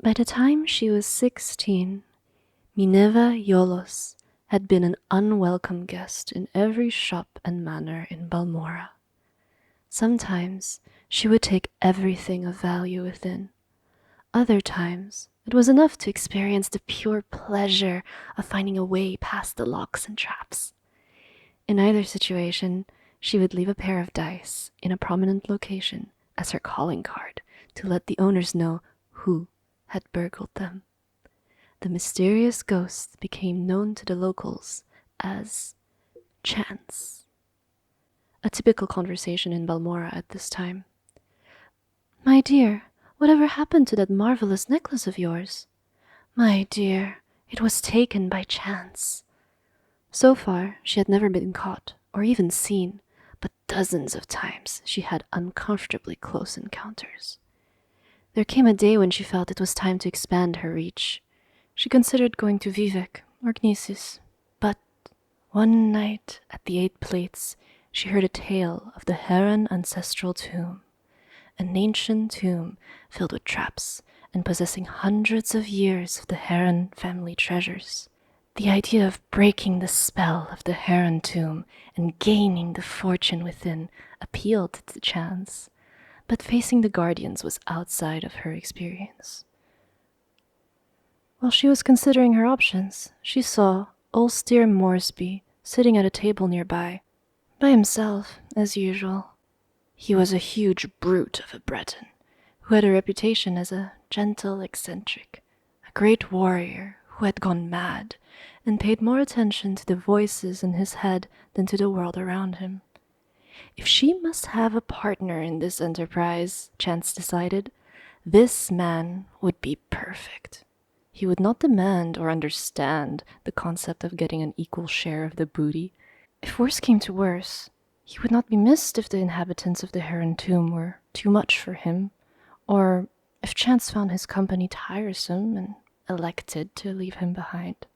By the time she was 16, Minerva Yolos had been an unwelcome guest in every shop and manor in Balmora. Sometimes she would take everything of value within. Other times, it was enough to experience the pure pleasure of finding a way past the locks and traps. In either situation, she would leave a pair of dice in a prominent location as her calling card to let the owners know who had burgled them. The mysterious ghost became known to the locals as Chance. A typical conversation in Balmora at this time. "My dear, whatever happened to that marvelous necklace of yours?" "My dear, it was taken by chance." So far, she had never been caught or even seen, but dozens of times she had uncomfortably close encounters. There came a day when she felt it was time to expand her reach. She considered going to Vivek or Gnesis, but one night at the Eight Plates, she heard a tale of the Heron ancestral tomb, an ancient tomb filled with traps and possessing hundreds of years of the Heron family treasures. The idea of breaking the spell of the Heron tomb and gaining the fortune within appealed to Chance, but facing the guardians was outside of her experience. While she was considering her options, she saw Ulster Moresby sitting at a table nearby, by himself, as usual. He was a huge brute of a Breton, who had a reputation as a gentle eccentric, a great warrior who had gone mad and paid more attention to the voices in his head than to the world around him. If she must have a partner in this enterprise, Chance decided, this man would be perfect. He would not demand or understand the concept of getting an equal share of the booty. If worse came to worse, he would not be missed if the inhabitants of the Heron tomb were too much for him, or if Chance found his company tiresome and elected to leave him behind.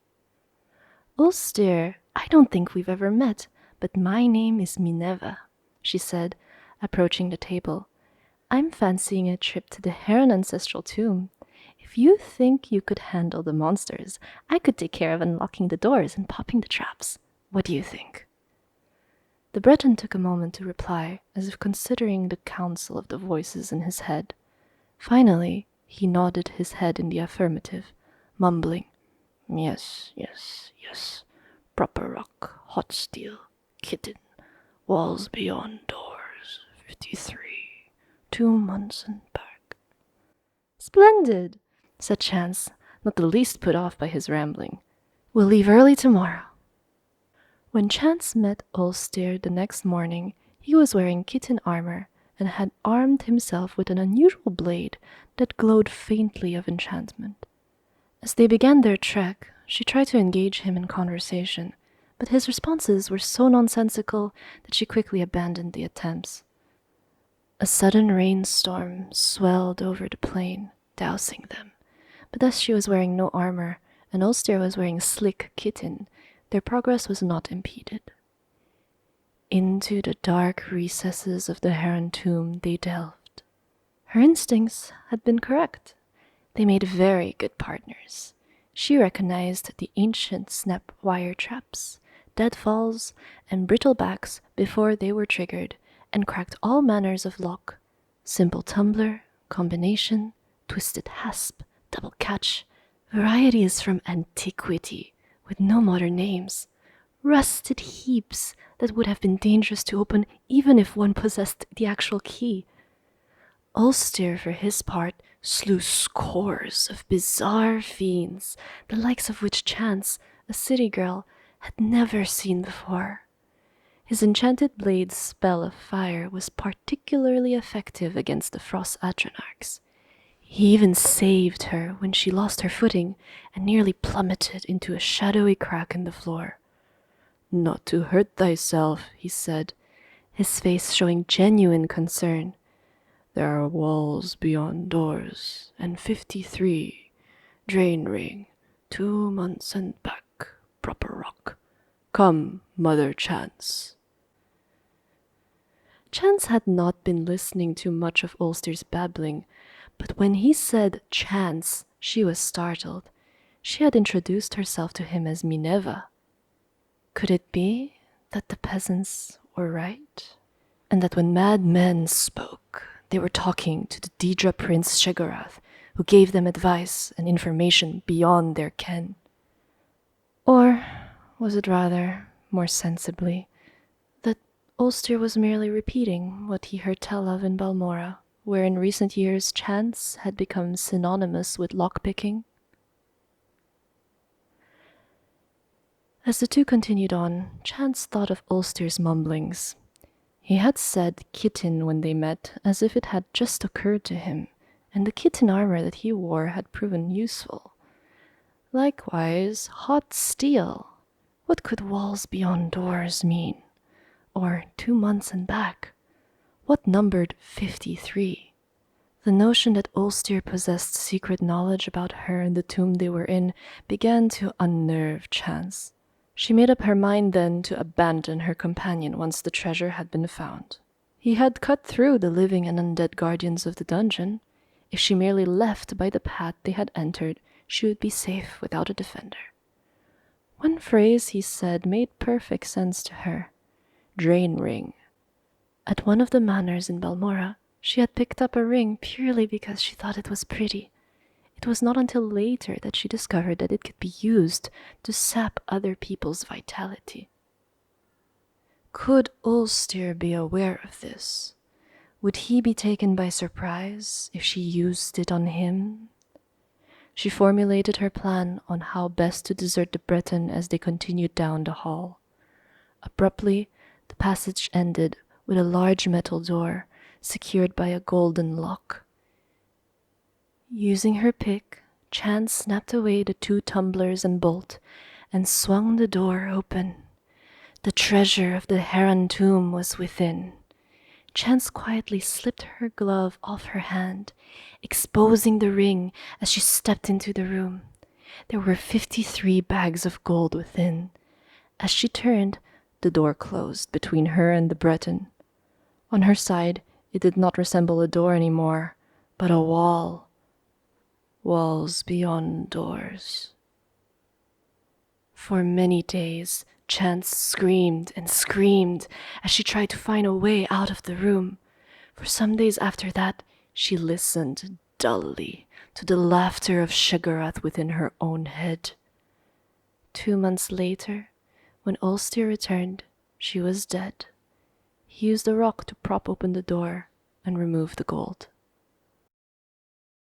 "Ulster, I don't think we've ever met, but my name is Minerva," she said, approaching the table. "I'm fancying a trip to the Heron ancestral tomb. If you think you could handle the monsters, I could take care of unlocking the doors and popping the traps. What do you think?" The Breton took a moment to reply, as if considering the counsel of the voices in his head. Finally, he nodded his head in the affirmative, mumbling, "Yes, yes, yes. Proper rock, hot steel, kitten, walls beyond doors, 53, 2 months and back." "Splendid," said Chance, not the least put off by his rambling. "We'll leave early tomorrow." When Chance met Ulster the next morning, he was wearing kitten armor and had armed himself with an unusual blade that glowed faintly of enchantment. As they began their trek, she tried to engage him in conversation, but his responses were so nonsensical that she quickly abandoned the attempts. A sudden rainstorm swelled over the plain, dousing them, but as she was wearing no armor and Ulster was wearing a slick kitten, their progress was not impeded. Into the dark recesses of the Heron tomb they delved. Her instincts had been correct. They made very good partners. She recognized the ancient snap wire traps, deadfalls, and brittlebacks before they were triggered, and cracked all manners of lock: simple tumbler, combination, twisted hasp, double catch, varieties from antiquity, with no modern names, rusted heaps that would have been dangerous to open even if one possessed the actual key. Ulster, for his part, slew scores of bizarre fiends, the likes of which Chance, a city girl, had never seen before. His enchanted blade's spell of fire was particularly effective against the Frost Atronachs. He even saved her when she lost her footing and nearly plummeted into a shadowy crack in the floor. "Not to hurt thyself," he said, his face showing genuine concern. "There are walls beyond doors, and 53, drain ring, 2 months and back, proper rock. Come, Mother Chance." Chance had not been listening to much of Ulster's babbling, But when he said chance, she was startled. She had introduced herself to him as Minerva. Could it be that the peasants were right? And that when mad men spoke, they were talking to the Daedra Prince Shegorath, who gave them advice and information beyond their ken? Or was it rather, more sensibly, that Ulster was merely repeating what he heard tell of in Balmora, where in recent years chance had become synonymous with lockpicking? As the two continued on, Chance thought of Ulster's mumblings. He had said kitten when they met, as if it had just occurred to him, and the kitten armor that he wore had proven useful. Likewise, hot steel. What could walls beyond doors mean? Or 2 months and back? What numbered 53? The notion that Ulster possessed secret knowledge about her and the tomb they were in began to unnerve Chance. She made up her mind then to abandon her companion once the treasure had been found. He had cut through the living and undead guardians of the dungeon. If she merely left by the path they had entered, she would be safe without a defender. One phrase he said made perfect sense to her. Drain ring. At one of the manors in Balmora, she had picked up a ring purely because she thought it was pretty. It was not until later that she discovered that it could be used to sap other people's vitality. Could Ulster be aware of this? Would he be taken by surprise if she used it on him? She formulated her plan on how best to desert the Breton as they continued down the hall. Abruptly, the passage ended with a large metal door secured by a golden lock. Using her pick, Chance snapped away the 2 tumblers and bolt and swung the door open. The treasure of the Heron tomb was within. Chance quietly slipped her glove off her hand, exposing the ring as she stepped into the room. There were 53 bags of gold within. As she turned, the door closed between her and the Breton. On her side, it did not resemble a door anymore, but a wall. Walls beyond doors. For many days, Chance screamed and screamed as she tried to find a way out of the room. For some days after that, she listened dully to the laughter of Shegorath within her own head. 2 months later, when Ulster returned, she was dead. He used a rock to prop open the door and remove the gold.